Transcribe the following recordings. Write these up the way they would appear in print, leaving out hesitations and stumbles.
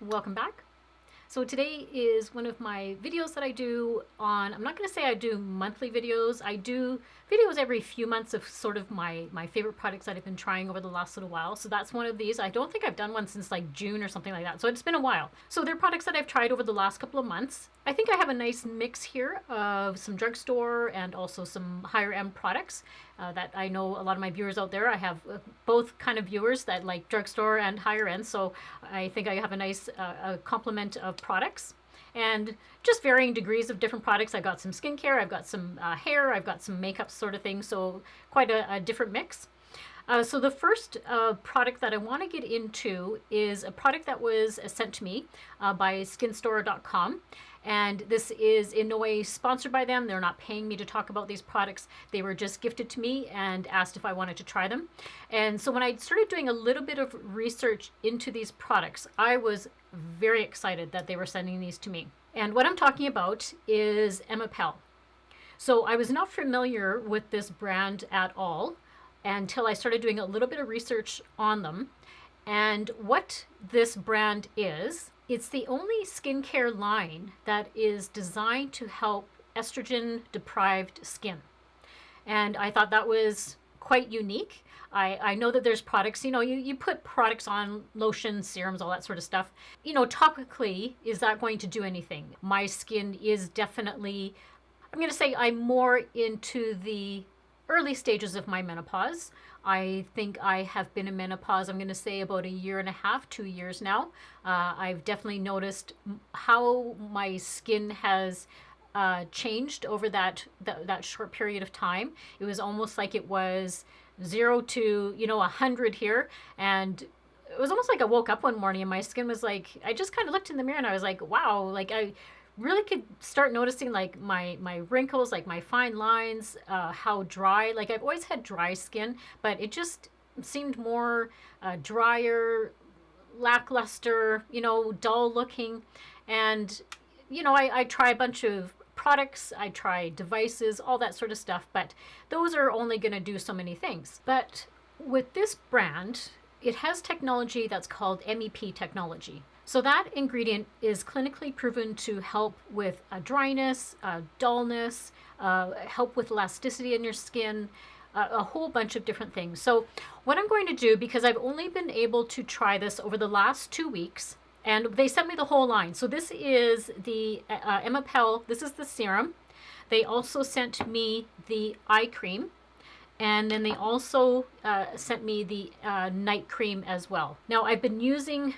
welcome back. So today is one of my videos that I do on, I'm not going to say I do monthly videos. I do videos every few months of sort of my favorite products that I've been trying over the last little while. So that's one of these. I don't think I've done one since like June or something like that. So it's been a while. So they're products that I've tried over the last couple of months. I think I have a nice mix here of some drugstore and also some higher end products that I know a lot of my viewers out there. I have both kind of viewers that like drugstore and higher end. So I think I have a nice complement of products and just varying degrees of different products. I got some skincare, I've got some hair, I've got some makeup sort of thing. So quite a different mix. So the first product that I want to get into is a product that was sent to me by SkinStore.com. And this is in no way sponsored by them. They're not paying me to talk about these products. They were just gifted to me and asked if I wanted to try them. And so when I started doing a little bit of research into these products, I was very excited that they were sending these to me. And what I'm talking about is Emepelle. So I was not familiar with this brand at all until I started doing a little bit of research on them. And what this brand is, it's the only skincare line that is designed to help estrogen deprived skin. And I thought that was quite unique. I know that there's products, you put products on, lotions, serums, all that sort of stuff. Topically, is that going to do anything? My skin is definitely, I'm going to say I'm more into the early stages of my menopause. I think I have been in menopause, I'm going to say about 1.5 years, 2 years now. I've definitely noticed how my skin has changed over that short period of time. It was almost like it was 0 to 100 here, and it was almost like I woke up one morning and my skin was like, I just kind of looked in the mirror and I was like, wow, like I really could start noticing like my wrinkles, like my fine lines, how dry, like I've always had dry skin, but it just seemed more drier, lackluster, dull looking. And I try a bunch of products, I try devices, all that sort of stuff, but those are only going to do so many things. But with this brand, it has technology that's called MEP technology. So that ingredient is clinically proven to help with dryness, dullness, help with elasticity in your skin, a whole bunch of different things. So what I'm going to do, because I've only been able to try this over the last 2 weeks, and they sent me the whole line. So this is the Emepelle, this is the serum. They also sent me the eye cream. And then they also sent me the night cream as well. Now I've been using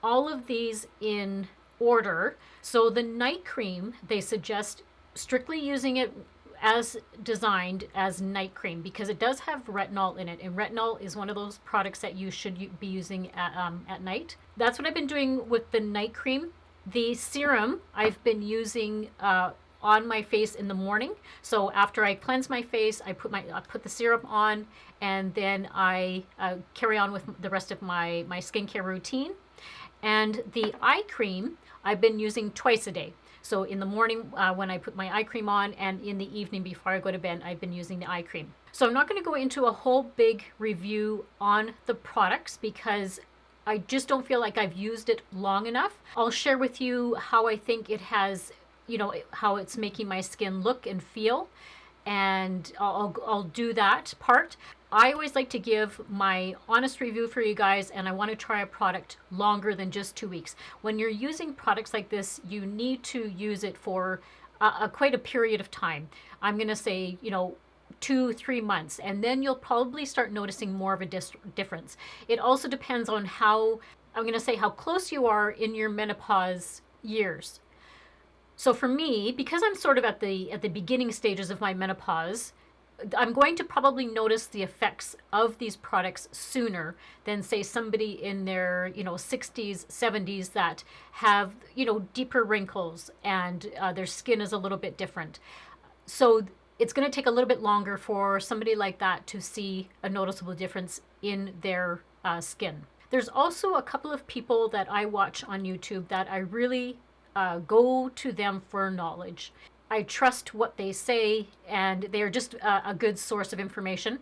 all of these in order. So the night cream, they suggest strictly using it as designed as night cream because it does have retinol in it, and retinol is one of those products that you should be using at night. That's what I've been doing with the night cream. The serum I've been using on my face in the morning. So after I cleanse my face, I put the serum on, and then I carry on with the rest of my skincare routine. And the eye cream I've been using twice a day. So in the morning when I put my eye cream on, and in the evening before I go to bed, I've been using the eye cream. So I'm not going to go into a whole big review on the products because I just don't feel like I've used it long enough. I'll share with you how I think it has, how it's making my skin look and feel, and I'll do that part. I always like to give my honest review for you guys, and I want to try a product longer than just 2 weeks. When you're using products like this, you need to use it for quite a period of time. I'm going to say, 2-3 months, and then you'll probably start noticing more of a difference. It also depends on how close you are in your menopause years. So for me, because I'm sort of at the beginning stages of my menopause, I'm going to probably notice the effects of these products sooner than say somebody in their 60s, 70s that have deeper wrinkles and their skin is a little bit different. So it's going to take a little bit longer for somebody like that to see a noticeable difference in their skin. There's also a couple of people that I watch on YouTube that I really go to them for knowledge. I trust what they say, and they're just a good source of information.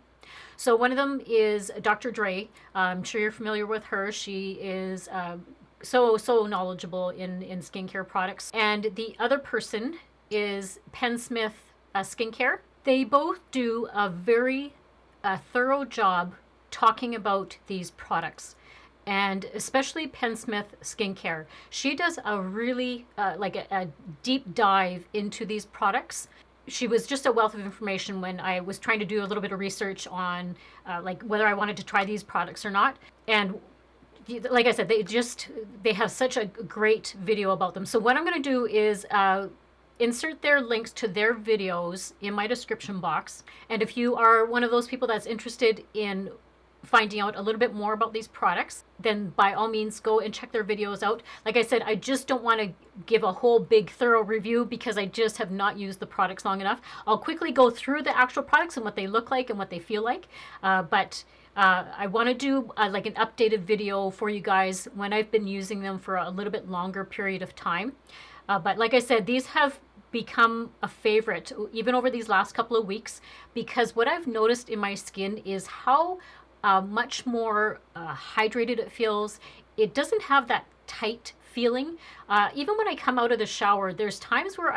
So one of them is Dr. Dre. I'm sure you're familiar with her. She is so knowledgeable in skincare products. And the other person is penn.smith.skincare. Skincare. They both do a very thorough job talking about these products, and especially penn.smith Skincare. She does a really a deep dive into these products. She was just a wealth of information when I was trying to do a little bit of research on like whether I wanted to try these products or not. And like I said, they have such a great video about them. So what I'm going to do is insert their links to their videos in my description box. And if you are one of those people that's interested in finding out a little bit more about these products, then by all means go and check their videos out. Like I said, I just don't want to give a whole big thorough review because I just have not used the products long enough. I'll quickly go through the actual products and what they look like and what they feel like, but I want to do like an updated video for you guys when I've been using them for a little bit longer period of time. But like I said, these have become a favorite even over these last couple of weeks, because what I've noticed in my skin is how much more hydrated it feels. It doesn't have that tight feeling. Even when I come out of the shower, there's times where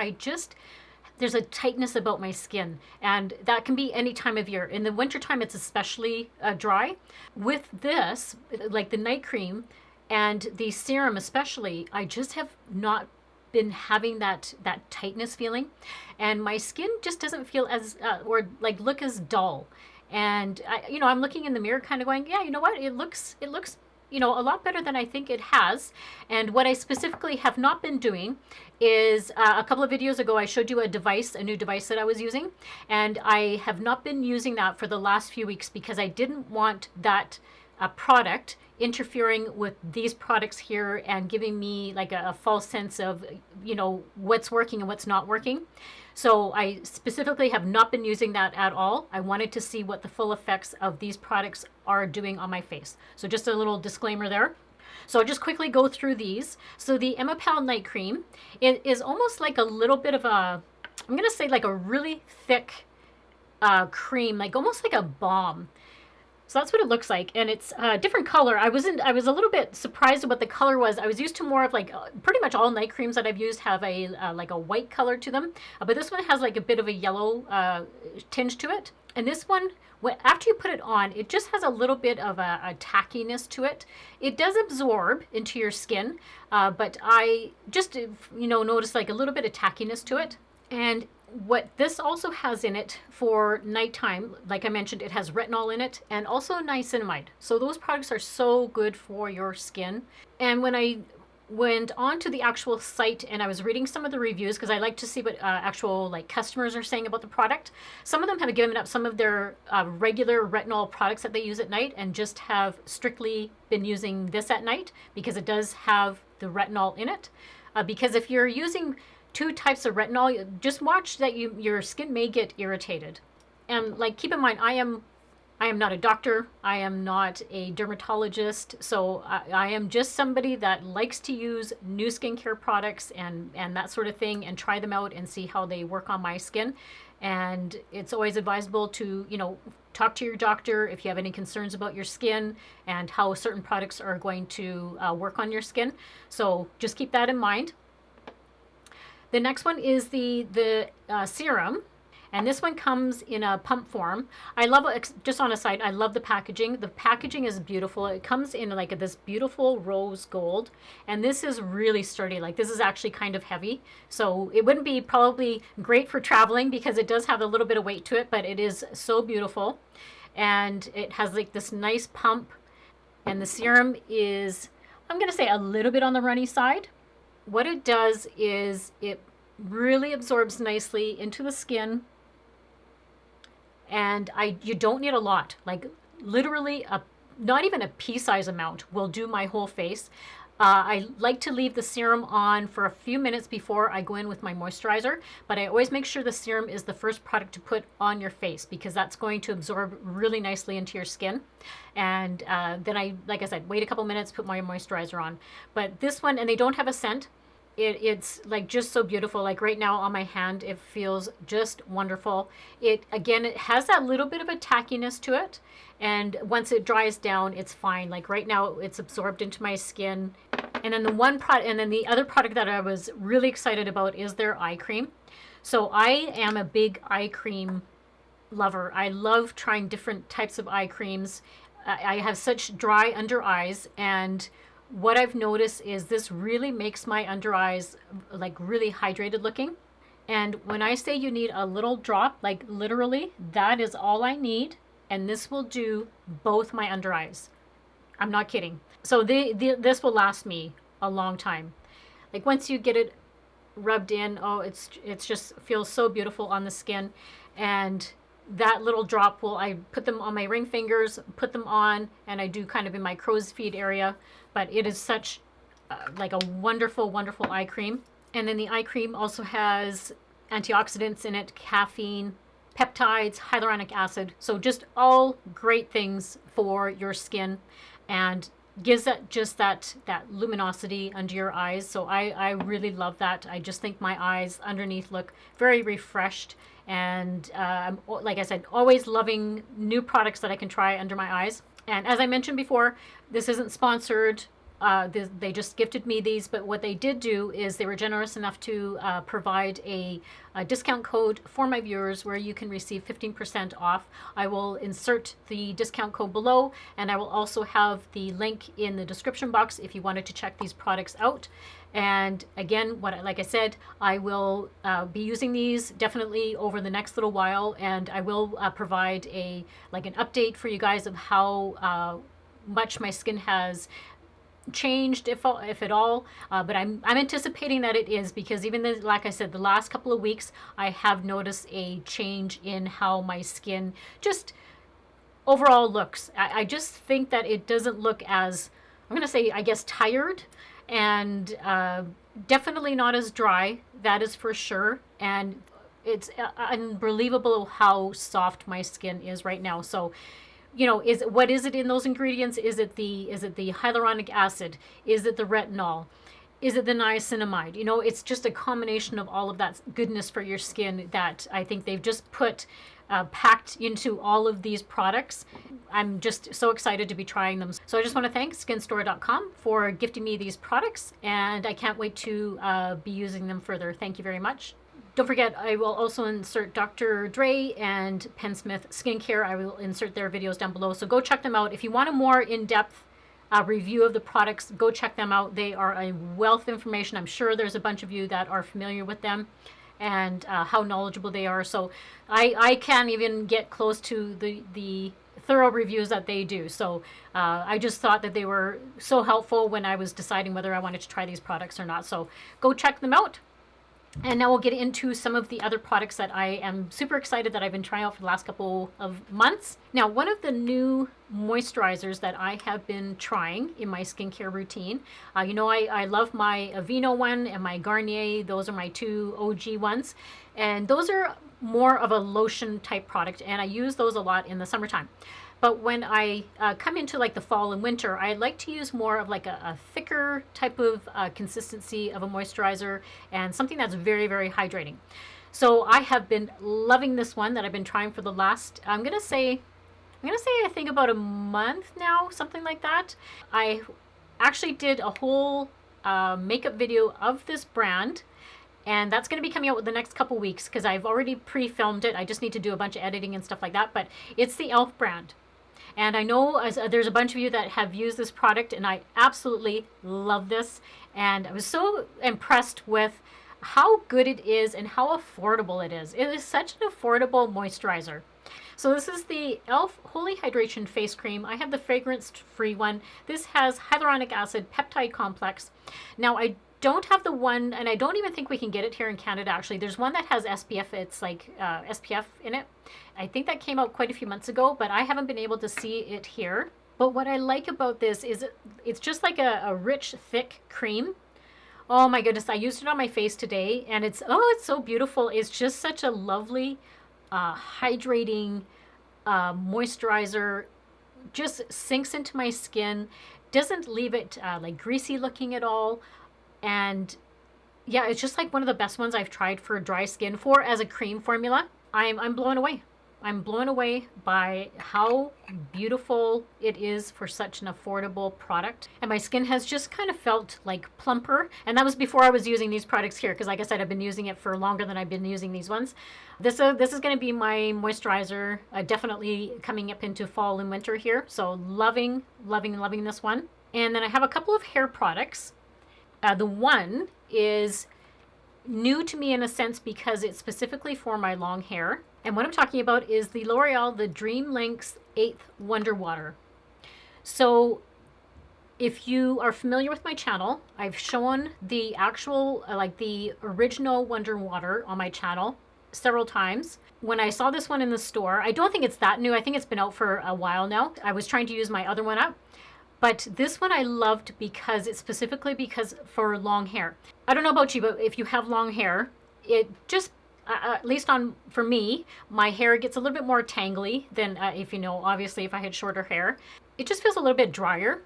there's a tightness about my skin, and that can be any time of year. In the wintertime, it's especially dry. With this, like the night cream and the serum especially, I just have not been having that tightness feeling, and my skin just doesn't feel as or like look as dull. And I'm looking in the mirror kind of going, yeah, you know what, it looks a lot better than I think it has. And what I specifically have not been doing is a couple of videos ago I showed you a new device that I was using, and I have not been using that for the last few weeks because I didn't want that product interfering with these products here and giving me like a false sense of what's working and what's not working. So I specifically have not been using that at all. I wanted to see what the full effects of these products are doing on my face. So just a little disclaimer there. So I'll just quickly go through these. So the Emepelle Night Cream, it is almost like a little bit of I'm going to say like a really thick cream, like almost like a balm. So that's what it looks like, and it's a different color. I was a little bit surprised at what the color was. I was used to more of like pretty much all night creams that I've used have a like a white color to them, but this one has like a bit of a yellow tinge to it. And this one, after you put it on, it just has a little bit of a tackiness to it. It does absorb into your skin, but I just noticed like a little bit of tackiness to it. And what this also has in it for nighttime, like I mentioned, it has retinol in it and also niacinamide. So those products are so good for your skin. And when I went on to the actual site and I was reading some of the reviews, because I like to see what actual like customers are saying about the product, some of them have given up some of their regular retinol products that they use at night and just have strictly been using this at night because it does have the retinol in it. Because if you're using two types of retinol, just watch that your skin may get irritated. And like keep in mind, I am not a doctor, I am not a dermatologist, so I am just somebody that likes to use new skincare products and that sort of thing and try them out and see how they work on my skin. And it's always advisable to talk to your doctor if you have any concerns about your skin and how certain products are going to work on your skin. So just keep that in mind. The next one is the serum, and this one comes in a pump form. I love it. Just on a side, I love the packaging. The packaging is beautiful. It comes in like this beautiful rose gold, and this is really sturdy. Like this is actually kind of heavy, so it wouldn't be probably great for traveling because it does have a little bit of weight to it, but it is so beautiful. And it has like this nice pump, and the serum is, I'm gonna say, a little bit on the runny side. What it does is it really absorbs nicely into the skin, and you don't need a lot, like literally not even a pea-size amount will do my whole face. I like to leave the serum on for a few minutes before I go in with my moisturizer, but I always make sure the serum is the first product to put on your face because that's going to absorb really nicely into your skin. And then like I said, wait a couple minutes, put my moisturizer on. But this one, and they don't have a scent, it's like just so beautiful. Like right now on my hand, it feels just wonderful. It has that little bit of a tackiness to it, and once it dries down, it's fine. Like right now, it's absorbed into my skin. And then the other product that I was really excited about is their eye cream. So I am a big eye cream lover. I love trying different types of eye creams. I have such dry under eyes, and what I've noticed is this really makes my under eyes like really hydrated looking. And when I say you need a little drop, like literally, that is all I need. And this will do both my under eyes. I'm not kidding. So this will last me a long time. Like once you get it rubbed in, oh, it's just feels so beautiful on the skin. And that little drop I put them on my ring fingers, put them on, and I do kind of in my crow's feet area. But it is such like a wonderful, wonderful eye cream. And then the eye cream also has antioxidants in it, caffeine, peptides, hyaluronic acid. So just all great things for your skin, and gives that luminosity under your eyes. So I really love that. I just think my eyes underneath look very refreshed. And like I said, always loving new products that I can try under my eyes. And as I mentioned before, this isn't sponsored. They just gifted me these, but what they did do is they were generous enough to provide a discount code for my viewers where you can receive 15% off. I will insert the discount code below, and I will also have the link in the description box if you wanted to check these products out. And again, like I said, I will be using these definitely over the next little while, and I will provide an update for you guys of how much my skin has changed, if at all, but I'm anticipating that it is, because even like I said, the last couple of weeks I have noticed a change in how my skin just overall looks. I just think that it doesn't look as, I'm gonna say, I guess, tired, and definitely not as dry, that is for sure. And it's unbelievable how soft my skin is right now. So what is it in those ingredients? Is it the hyaluronic acid? Is it the retinol? Is it the niacinamide? It's just a combination of all of that goodness for your skin that I think they've just packed into all of these products. I'm just so excited to be trying them. So I just want to thank SkinStore.com for gifting me these products, and I can't wait to be using them further. Thank you very much. Don't forget, I will also insert Dr. Dre and penn.smith.skincare. I will insert their videos down below. So go check them out. If you want a more in-depth review of the products, go check them out. They are a wealth of information. I'm sure there's a bunch of you that are familiar with them and how knowledgeable they are. So I can't even get close to the thorough reviews that they do. So I just thought that they were so helpful when I was deciding whether I wanted to try these products or not. So go check them out. And now we'll get into some of the other products that I am super excited that I've been trying out for the last couple of months. Now, one of the new moisturizers that I have been trying in my skincare routine, I love my Aveeno one and my Garnier. Those are my two OG ones. And those are more of a lotion type product, and I use those a lot in the summertime. But when I come into like the fall and winter, I like to use more of like a thicker type of consistency of a moisturizer, and something that's very, very hydrating. So I have been loving this one that I've been trying for the last, I'm gonna say I think about a month now, something like that. I actually did a whole makeup video of this brand, and that's going to be coming out with the next couple weeks because I've already pre-filmed it. I just need to do a bunch of editing and stuff like that. But it's the e.l.f. brand. And I know there's a bunch of you that have used this product, and I absolutely love this. And I was so impressed with how good it is and how affordable it is. It is such an affordable moisturizer. So this is the e.l.f. Holy Hydration Face Cream. I have the fragrance-free one. This has hyaluronic acid peptide complex. Now, I don't have the one, and I don't even think we can get it here in Canada, actually. There's one that has SPF. It's like SPF in it. I think that came out quite a few months ago, but I haven't been able to see it here. But what I like about this is it's just like a rich, thick cream. Oh my goodness, I used it on my face today, and it's so beautiful. It's just such a lovely, hydrating moisturizer. Just sinks into my skin, doesn't leave it like greasy looking at all. And yeah, it's just like one of the best ones I've tried for dry skin as a cream formula. I'm blown away. I'm blown away by how beautiful it is for such an affordable product. And my skin has just kind of felt like plumper. And that was before I was using these products here, because like I said, I've been using it for longer than I've been using these ones. This is going to be my moisturizer, definitely coming up into fall and winter here. So loving, loving, loving this one. And then I have a couple of hair products. The one is new to me in a sense because it's specifically for my long hair. And what I'm talking about is the L'Oreal, the Dream Link's 8th Wonder Water. So if you are familiar with my channel, I've shown the actual, like the original Wonder Water on my channel several times. When I saw this one in the store, I don't think it's that new. I think it's been out for a while now. I was trying to use my other one up. But this one I loved because it's specifically because for long hair. I don't know about you, but if you have long hair, it just, at least for me, my hair gets a little bit more tangly than if you know, obviously if I had shorter hair. It just feels a little bit drier,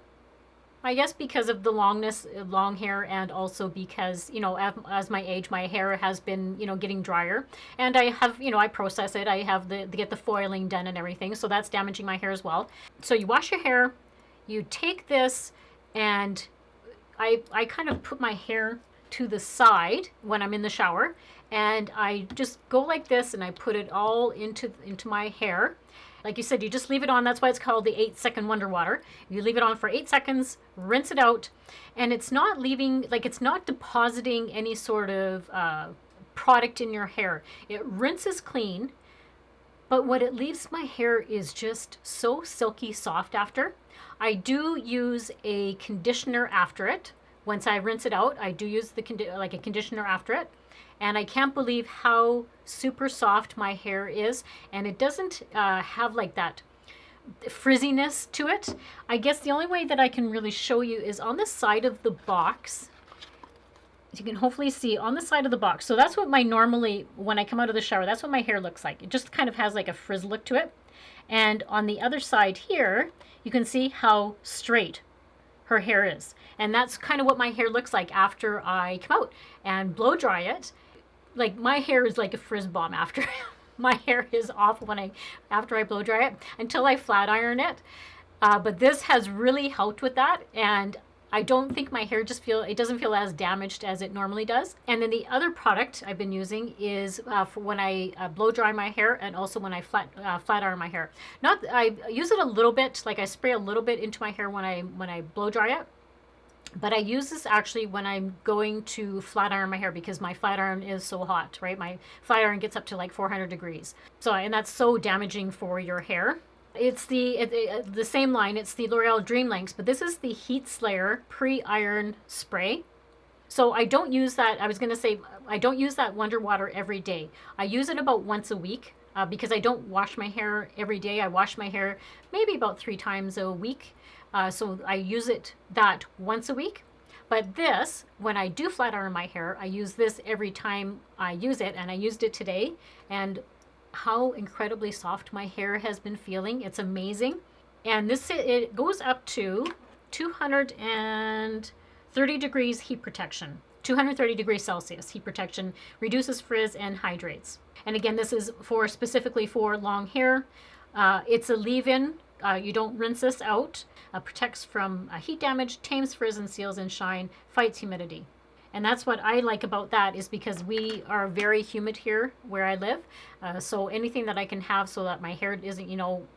I guess, because of the long hair, and also because, you know, as my age, my hair has been, you know, getting drier. And I have, you know, I process it. I have get the foiling done and everything. So that's damaging my hair as well. So you wash your hair. You take this, and I kind of put my hair to the side when I'm in the shower, and I just go like this, and I put it all into my hair. Like you said, you just leave it on. That's why it's called the 8-second Wonder Water. You leave it on for 8 seconds, rinse it out, and it's not leaving, like it's not depositing any sort of product in your hair. It rinses clean, but what it leaves my hair is just so silky soft after. I do use a conditioner after it. Once I rinse it out, I do use a conditioner after it. And I can't believe how super soft my hair is. And it doesn't have like that frizziness to it. I guess the only way that I can really show you is on the side of the box. You can hopefully see on the side of the box. So that's what normally, when I come out of the shower, that's what my hair looks like. It just kind of has like a frizz look to it. And on the other side here, you can see how straight her hair is. And that's kind of what my hair looks like after I come out and blow dry it. Like my hair is like a frizz bomb after. My hair is awful after I blow dry it until I flat iron it. But this has really helped with that. And I don't think my hair it doesn't feel as damaged as it normally does. And then the other product I've been using is for when I blow dry my hair, and also when I flat iron my hair. I use it a little bit, like I spray a little bit into my hair when I blow dry it. But I use this actually when I'm going to flat iron my hair, because my flat iron is so hot, right? My flat iron gets up to like 400 degrees. And that's so damaging for your hair. It's the same line. It's the L'Oreal Dream Links, but this is the Heat Slayer Pre-Iron Spray. So I don't use that. I was going to say, I don't use that Wonder Water every day. I use it about once a week because I don't wash my hair every day. I wash my hair maybe about 3 times a week. So I use that once a week. But this, when I do flat iron my hair, I use this every time I use it. And I used it today. And how incredibly soft my hair has been feeling. It's amazing. And it goes up to 230 degrees heat protection. 230 degrees Celsius heat protection, reduces frizz and hydrates. And again, this is specifically for long hair. It's a leave-in. You don't rinse this out. Protects from heat damage, tames frizz and seals in shine, fights humidity. And that's what I like about that, is because we are very humid here where I live. So anything that I can have so that my hair isn't, you know,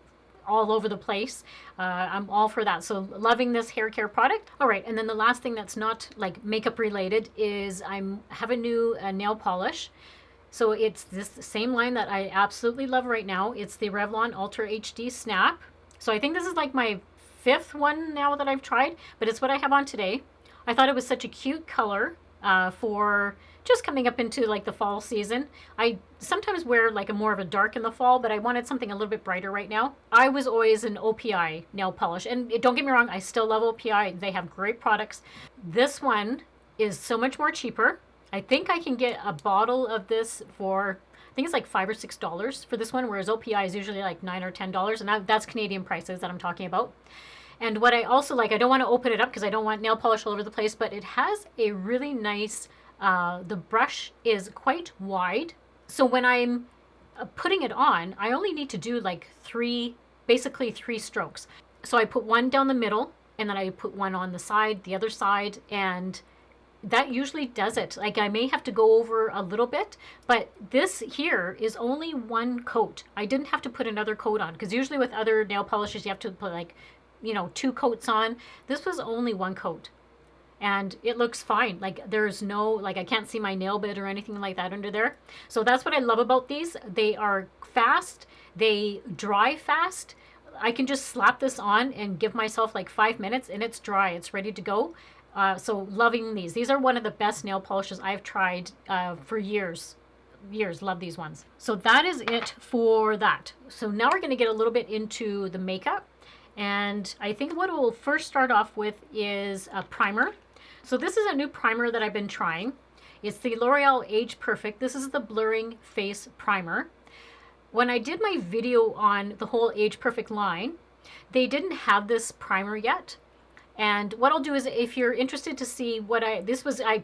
all over the place, I'm all for that. So loving this hair care product. All right, and then the last thing that's not like makeup related is I have a new nail polish. So it's this same line that I absolutely love right now. It's the Revlon Ultra HD Snap. So I think this is like my 5th one now that I've tried, but it's what I have on today. I thought it was such a cute color for just coming up into like the fall season. I sometimes wear like more of a dark in the fall, but I wanted something a little bit brighter right now. I was always an OPI nail polish, and don't get me wrong, I still love OPI. They have great products. This one is so much more cheaper. I think I can get a bottle of this for, I think it's like $5 or $6 for this one, whereas OPI is usually like $9 or $10, and that's Canadian prices that I'm talking about. And what I also like, I don't want to open it up because I don't want nail polish all over the place, but it has a really nice, the brush is quite wide. So when I'm putting it on, I only need to do like basically three strokes. So I put one down the middle, and then I put one on the side, the other side, and that usually does it. Like, I may have to go over a little bit, but this here is only one coat. I didn't have to put another coat on, because usually with other nail polishes you have to put like, you know, 2 coats on. This was only 1 coat, and it looks fine. Like, there's no, like, I can't see my nail bed or anything like that under there. So that's what I love about these. They are fast, they dry fast. I can just slap this on and give myself like 5 minutes and it's dry, it's ready to go. So loving these. These are one of the best nail polishes I've tried for years. Love these ones. So that is it for that. So now we're going to get a little bit into the makeup. And I think what we'll first start off with is a primer. So this is a new primer that I've been trying. It's the L'Oreal Age Perfect. This is the Blurring Face Primer. When I did my video on the whole Age Perfect line, they didn't have this primer yet. And what I'll do is, if you're interested to see what I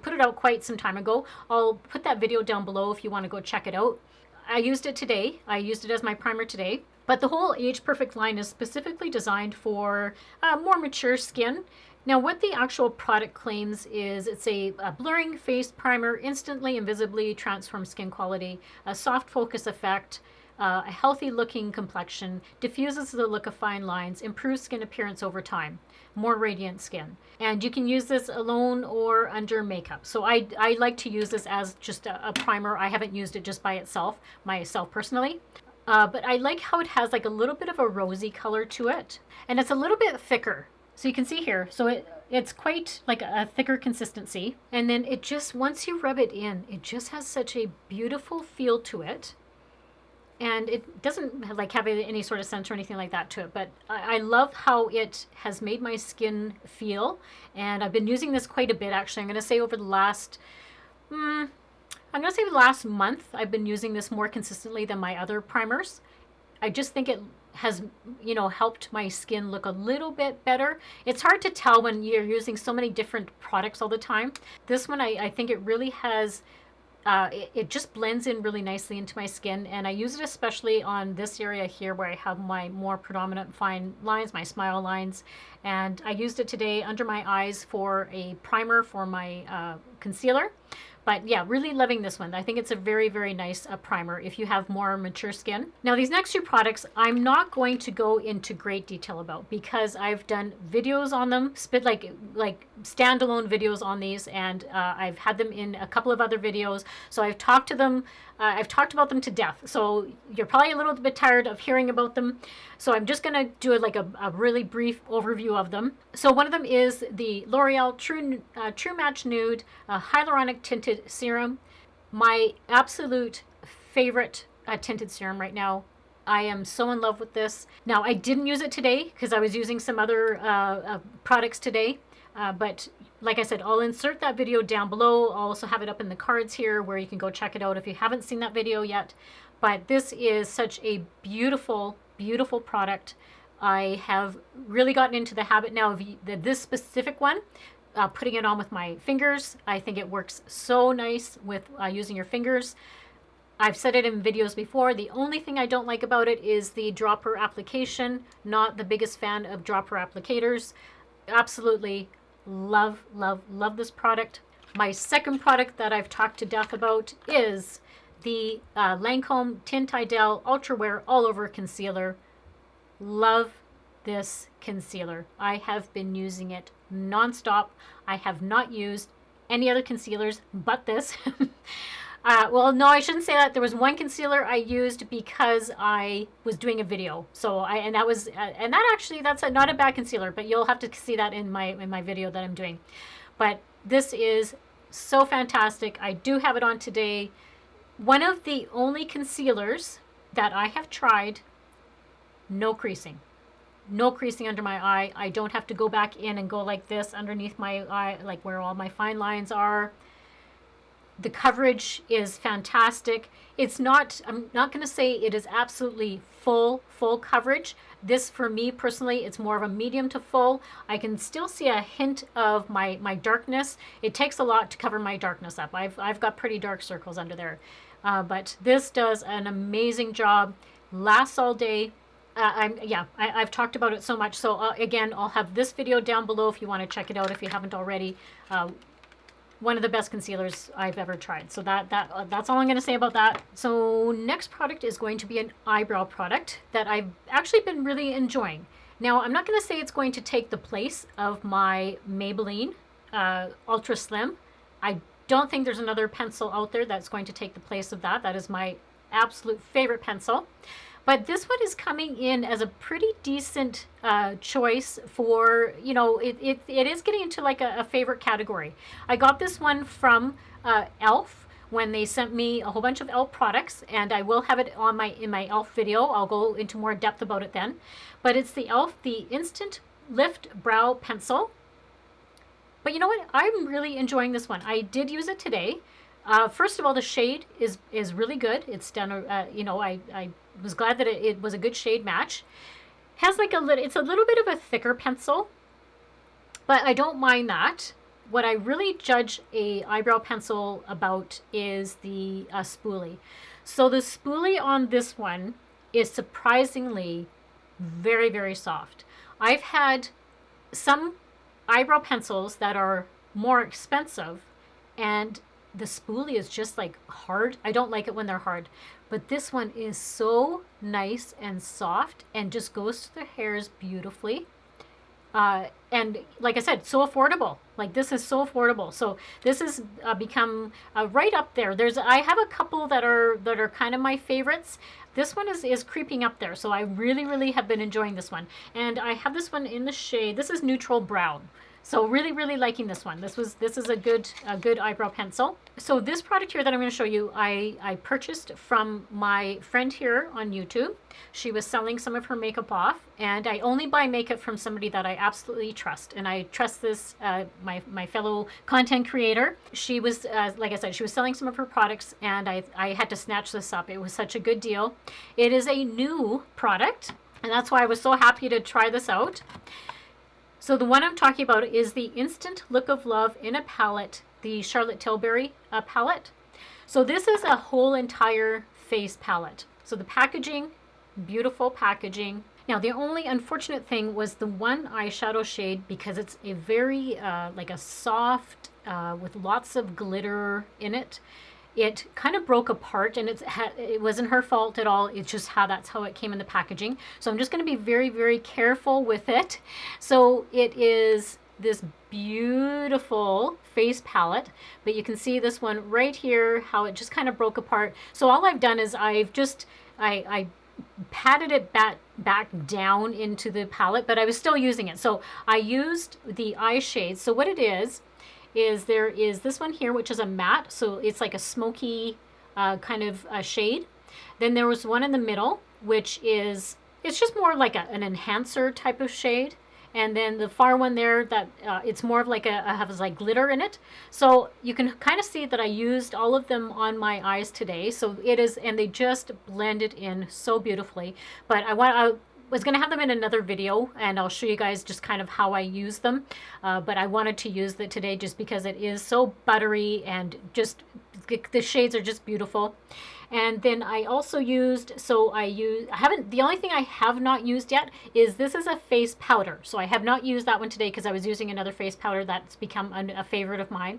put it out quite some time ago. I'll put that video down below if you want to go check it out. I used it today. I used it as my primer today. But the whole Age Perfect line is specifically designed for more mature skin. Now, what the actual product claims is it's a blurring face primer, instantly and visibly transforms skin quality, a soft focus effect, a healthy looking complexion, diffuses the look of fine lines, improves skin appearance over time, more radiant skin. And you can use this alone or under makeup. So I like to use this as just a primer. I haven't used it just by itself, myself personally. But I like how it has like a little bit of a rosy color to it. And it's a little bit thicker. So you can see here, so it's quite like a thicker consistency. And then it just, once you rub it in, it just has such a beautiful feel to it. And it doesn't like have any sort of scent or anything like that to it, but I love how it has made my skin feel. And I've been using this quite a bit, actually. I'm going to say over the last, month, I've been using this more consistently than my other primers. I just think it has, you know, helped my skin look a little bit better. It's hard to tell when you're using so many different products all the time. This one, I think it really has, it just blends in really nicely into my skin, and I use it especially on this area here where I have my more predominant fine lines, my smile lines. And I used it today under my eyes for a primer for my concealer. But yeah, really loving this one. I think it's a very, very nice primer if you have more mature skin. Now, these next 2 products, I'm not going to go into great detail about, because I've done videos on them, like standalone videos on these, and I've had them in a couple of other videos. So I've talked to them. I've talked about them to death. So you're probably a little bit tired of hearing about them. So I'm just going to do a really brief overview of them. So one of them is the L'Oreal True Match Nude Hyaluronic Tinted Serum. My absolute favorite tinted serum right now. I am so in love with this. Now, I didn't use it today because I was using some other products today. But like I said, I'll insert that video down below. I'll also have it up in the cards here where you can go check it out if you haven't seen that video yet. But this is such a beautiful, beautiful product. I have really gotten into the habit now of this specific one, putting it on with my fingers. I think it works so nice with using your fingers. I've said it in videos before. The only thing I don't like about it is the dropper application. Not the biggest fan of dropper applicators. Absolutely love, love, love this product. My second product that I've talked to death about is the Lancome Tint Idole Ultra Wear All Over Concealer. Love this concealer. I have been using it nonstop. I have not used any other concealers but this. Well, no, I shouldn't say that. There was one concealer I used because I was doing a video. So that's not a bad concealer, but you'll have to see that in my video that I'm doing. But this is so fantastic. I do have it on today. One of the only concealers that I have tried, no creasing. No creasing under my eye. I don't have to go back in and go like this underneath my eye, like where all my fine lines are. The coverage is fantastic. It's not, I'm not going to say it is absolutely full coverage. This, for me personally, it's more of a medium to full. I can still see a hint of my darkness. It takes a lot to cover my darkness up. I've got pretty dark circles under there. But this does an amazing job, lasts all day. I've talked about it so much. So again, I'll have this video down below if you want to check it out if you haven't already. One of the best concealers I've ever tried. So that's all I'm going to say about that. So next product is going to be an eyebrow product that I've actually been really enjoying. Now, I'm not going to say it's going to take the place of my Maybelline Ultra Slim. I don't think there's another pencil out there that's going to take the place of that. That is my absolute favorite pencil. But this one is coming in as a pretty decent choice for, you know, it is getting into like a favorite category. I got this one from e.l.f. when they sent me a whole bunch of e.l.f. products, and I will have it on in my e.l.f. video. I'll go into more depth about it then. But it's the e.l.f. the Instant Lift Brow Pencil. But you know what? I'm really enjoying this one. I did use it today. First of all, the shade is really good. It's done, you know, I was glad that it was a good shade match. Has like it's a little bit of a thicker pencil, but I don't mind that. What I really judge a eyebrow pencil about is the spoolie. So the spoolie on this one is surprisingly very, very soft. I've had some eyebrow pencils that are more expensive, and the spoolie is just like hard. I don't like it when they're hard, but this one is so nice and soft and just goes to the hairs beautifully. And like I said, so affordable. Like this is so affordable. So this has become right up there. I have a couple that are kind of my favorites. This one is creeping up there. So I really, really have been enjoying this one. And I have this one in the shade. This is Neutral Brown. So really, really liking this one. This is a good eyebrow pencil. So this product here that I'm going to show you, I purchased from my friend here on YouTube. She was selling some of her makeup off, and I only buy makeup from somebody that I absolutely trust. And I trust this, my fellow content creator. She was, like I said, she was selling some of her products, and I had to snatch this up. It was such a good deal. It is a new product, and that's why I was so happy to try this out. So the one I'm talking about is the Instant Look of Love in a palette, the Charlotte Tilbury palette. So this is a whole entire face palette. So the packaging, beautiful packaging. Now the only unfortunate thing was the one eyeshadow shade, because it's a very like a soft with lots of glitter in it. It kind of broke apart, and it wasn't her fault at all. It's just that's how it came in the packaging. So I'm just going to be very, very careful with it. So it is this beautiful face palette, but you can see this one right here, how it just kind of broke apart. So all I've done is I patted it back down into the palette, but I was still using it. So I used the eye shades. So what it is there is this one here, which is a matte, so it's like a smoky kind of shade. Then there was one in the middle, which it's just more like an enhancer type of shade. And then the far one there, that it's more of like has like glitter in it. So you can kind of see that I used all of them on my eyes today. So it is, and they just blended in so beautifully. But I was going to have them in another video, and I'll show you guys just kind of how I use them. But I wanted to use it today just because it is so buttery, and just the shades are just beautiful. And then I also used, the only thing I have not used yet is this is a face powder. So I have not used that one today because I was using another face powder that's become a favorite of mine.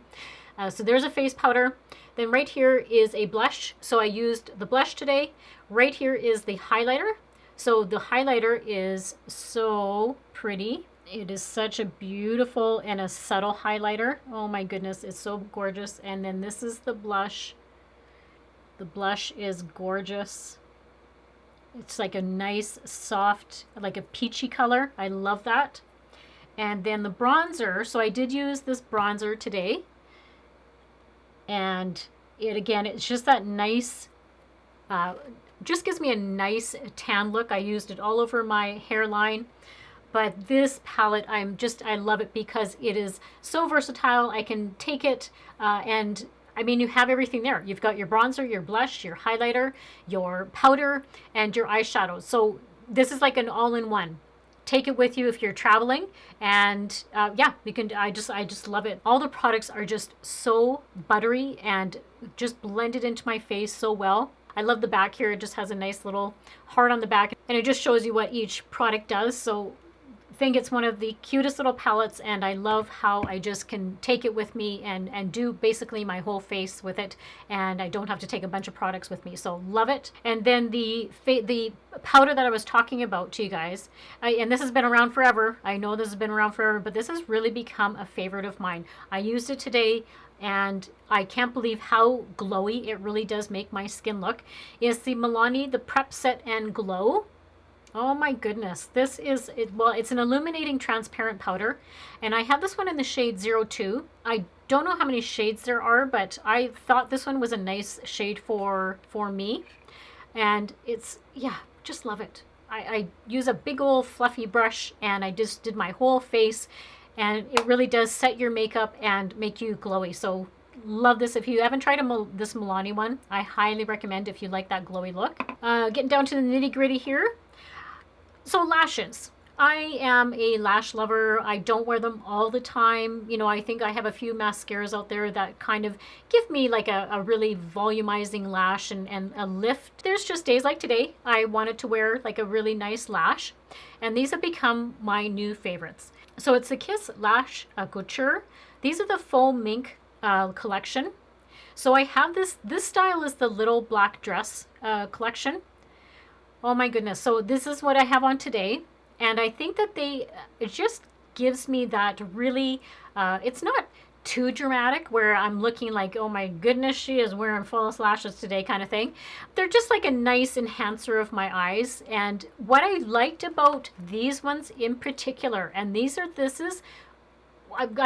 So there's a face powder. Then right here is a blush. So I used the blush today. Right here is the highlighter. So the highlighter is so pretty. It is such a beautiful and a subtle highlighter. Oh my goodness, it's so gorgeous. And then this is the blush. The blush is gorgeous. It's like a nice, soft, like a peachy color. I love that. And then the bronzer. So I did use this bronzer today. And it's just that nice, just gives me a nice tan look. I used it all over my hairline. But this palette, I love it because it is so versatile. I can take it and I mean, you have everything there. You've got your bronzer, your blush, your highlighter, your powder, and your eyeshadow. So this is like an all-in-one. take it with you if you're traveling. And yeah, you can. I just love it. All the products are just so buttery and just blended into my face so well. I love the back here. It just has a nice little heart on the back, and it just shows you what each product does. So I think it's one of the cutest little palettes, and I love how I just can take it with me and do basically my whole face with it, and I don't have to take a bunch of products with me. So love it. And then the powder that I was talking about to you guys, and this has been around forever. I know this has been around forever, but this has really become a favorite of mine. I used it today, and I can't believe how glowy it really does make my skin look. Is the Milani, the Prep Set and Glow. Oh my goodness, this is it. Well, it's an illuminating transparent powder, and I have this one in the shade 02. I don't know how many shades there are, but I thought this one was a nice shade for me, and it's, yeah, just love it. I use a big old fluffy brush, and I just did my whole face, and it really does set your makeup and make you glowy. So love this. If you haven't tried this Milani one, I highly recommend if you like that glowy look. Getting down to the nitty gritty here. So lashes. I am a lash lover. I don't wear them all the time. You know, I think I have a few mascaras out there that kind of give me like a really volumizing lash and a lift. There's just days like today I wanted to wear like a really nice lash, and these have become my new favorites. So it's the Kiss Lash Couture. These are the faux mink collection. So I have this style is the little black dress collection. Oh my goodness. So this is what I have on today. And I think that it just gives me that really, it's not too dramatic where I'm looking like, oh my goodness, she is wearing false lashes today kind of thing. They're just like a nice enhancer of my eyes. And what I liked about these ones in particular, and I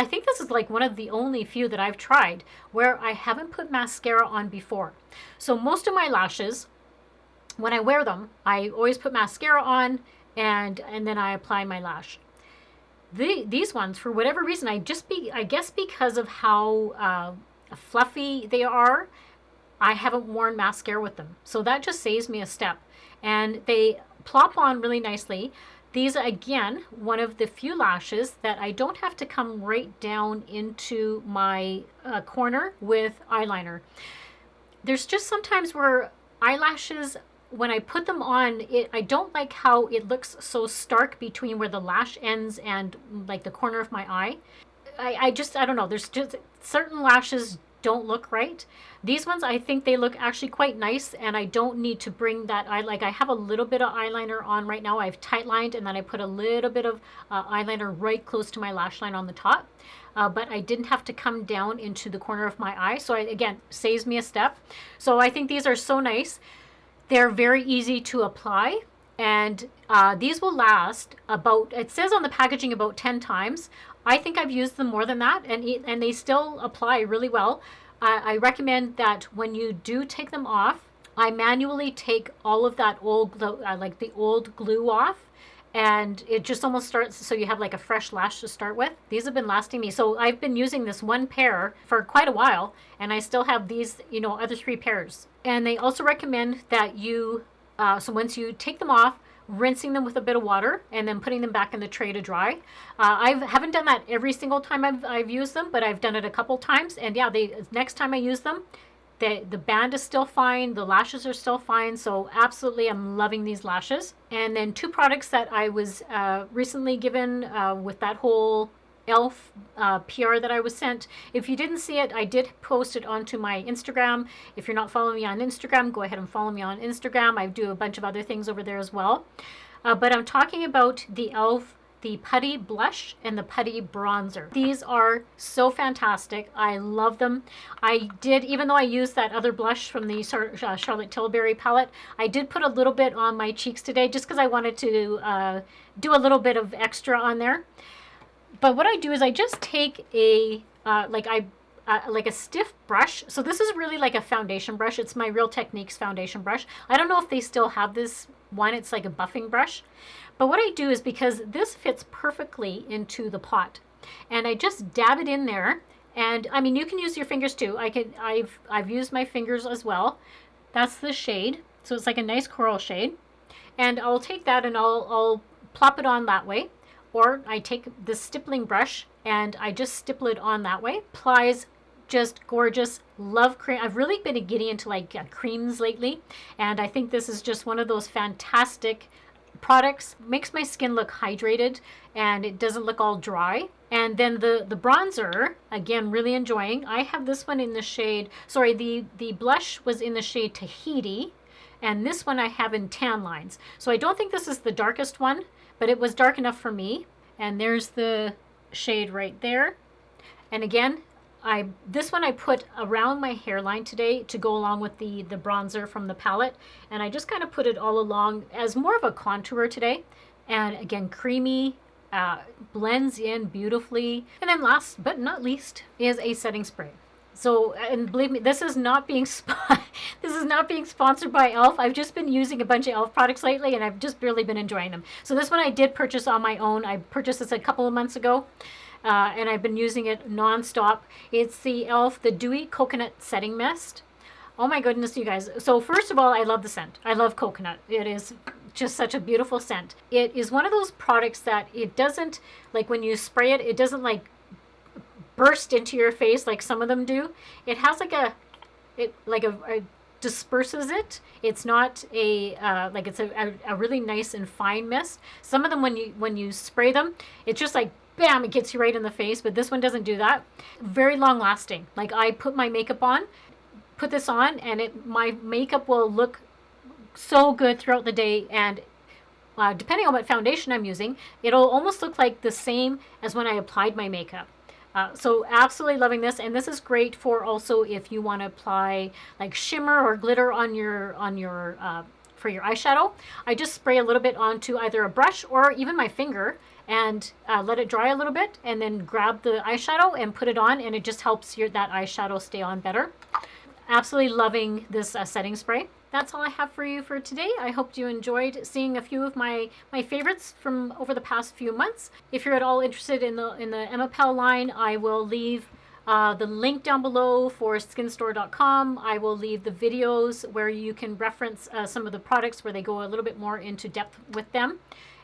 think this is like one of the only few that I've tried where I haven't put mascara on before. So most of my lashes, when I wear them, I always put mascara on and then I apply my lash. These ones, for whatever reason, I guess because of how fluffy they are, I haven't worn mascara with them. So that just saves me a step. And they plop on really nicely. These are, again, one of the few lashes that I don't have to come right down into my corner with eyeliner. There's just sometimes where eyelashes, when I put them on, I don't like how it looks so stark between where the lash ends and like the corner of my eye. I don't know. There's just certain lashes don't look right. These ones, I think they look actually quite nice, and I don't need to bring that eye. Like I have a little bit of eyeliner on right now. I've tight lined, and then I put a little bit of eyeliner right close to my lash line on the top. But I didn't have to come down into the corner of my eye. So again, saves me a step. So I think these are so nice. They're very easy to apply, and these will last about, it says on the packaging, about 10 times. I think I've used them more than that, and they still apply really well. I recommend that when you do take them off, I manually take all of that old glue, like the old glue off, and it just almost starts, so you have like a fresh lash to start with. These have been lasting me. So I've been using this one pair for quite a while, and I still have these, other 3 pairs. And they also recommend that you, so once you take them off, rinsing them with a bit of water and then putting them back in the tray to dry. I haven't done that every single time I've used them, but I've done it a couple times. And yeah, next time I use them, the band is still fine. The lashes are still fine. So absolutely, I'm loving these lashes. And then 2 products that I was recently given with that whole e.l.f. PR that I was sent. If you didn't see it, I did post it onto my Instagram. If you're not following me on Instagram, go ahead and follow me on Instagram. I do a bunch of other things over there as well. But I'm talking about the e.l.f. the Putty Blush and the Putty Bronzer. These are so fantastic. I love them. Even though I used that other blush from the Charlotte Tilbury palette, I did put a little bit on my cheeks today just because I wanted to do a little bit of extra on there. But what I do is I just take like a stiff brush. So this is really like a foundation brush. It's my Real Techniques foundation brush. I don't know if they still have this one. It's like a buffing brush. But what I do is, because this fits perfectly into the pot, and I just dab it in there. And I mean, you can use your fingers too. I've used my fingers as well. That's the shade. So it's like a nice coral shade. And I'll take that and I'll plop it on that way, or I take the stippling brush and I just stipple it on that way. Applies just gorgeous. Love cream. I've really been getting into like creams lately, and I think this is just one of those fantastic products. Makes my skin look hydrated and it doesn't look all dry. And then the bronzer, again, really enjoying. I have this one in the shade, sorry, the blush was in the shade Tahiti, and this one I have in Tan Lines. So I don't think this is the darkest one, but it was dark enough for me. And there's the shade right there. And again, this one I put around my hairline today to go along with the bronzer from the palette, and I just kind of put it all along as more of a contour today. And again, creamy, blends in beautifully. And then last but not least is a setting spray. So, and believe me, this is not being this is not being sponsored by e.l.f. I've just been using a bunch of e.l.f. products lately, and I've just really been enjoying them. So this one I did purchase on my own. I purchased this a couple of months ago. And I've been using it non-stop. It's the e.l.f. the Dewy Coconut Setting Mist. Oh my goodness, you guys. So first of all, I love the scent. I love coconut. It is just such a beautiful scent. It is one of those products that it doesn't, like when you spray it, it doesn't like burst into your face like some of them do. It has like a disperses it. It's not a like it's a really nice and fine mist. Some of them when you spray them, it's just like bam, it gets you right in the face, but this one doesn't do that. Very long lasting. Like I put my makeup on, put this on, and my makeup will look so good throughout the day, and depending on what foundation I'm using, it'll almost look like the same as when I applied my makeup. So absolutely loving this, and this is great for also if you want to apply like shimmer or glitter on your for your eyeshadow. I just spray a little bit onto either a brush or even my finger and let it dry a little bit, and then grab the eyeshadow and put it on, and it just helps that eyeshadow stay on better. Absolutely loving this setting spray. That's all I have for you for today. I hope you enjoyed seeing a few of my favorites from over the past few months. If you're at all interested in the Emepelle line, I will leave the link down below for SkinStore.com. I will leave the videos where you can reference some of the products where they go a little bit more into depth with them.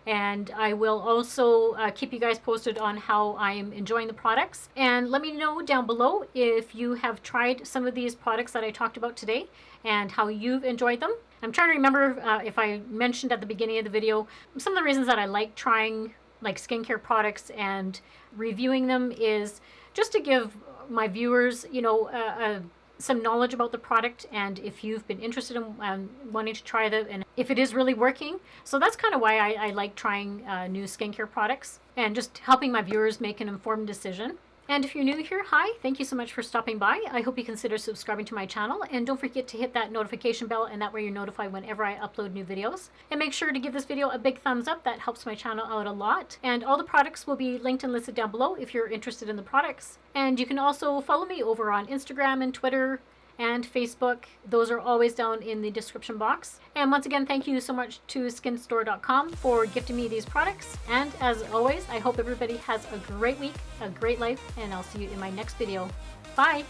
And I will also keep you guys posted on how I'm enjoying the products. And let me know down below if you have tried some of these products that I talked about today and how you've enjoyed them. I'm trying to remember if I mentioned at the beginning of the video, some of the reasons that I like trying like skincare products and reviewing them is just to give my viewers, you know, some knowledge about the product, and if you've been interested in wanting to try them and if it is really working. So that's kind of why I like trying new skincare products and just helping my viewers make an informed decision. And if you're new here, hi, thank you so much for stopping by. I hope you consider subscribing to my channel, and don't forget to hit that notification bell, and that way you're notified whenever I upload new videos. And make sure to give this video a big thumbs up. That helps my channel out a lot. And all the products will be linked and listed down below if you're interested in the products. And you can also follow me over on Instagram and Twitter and Facebook. Those are always down in the description box. And once again, thank you so much to SkinStore.com for gifting me these products. And as always, I hope everybody has a great week, a great life, and I'll see you in my next video. Bye!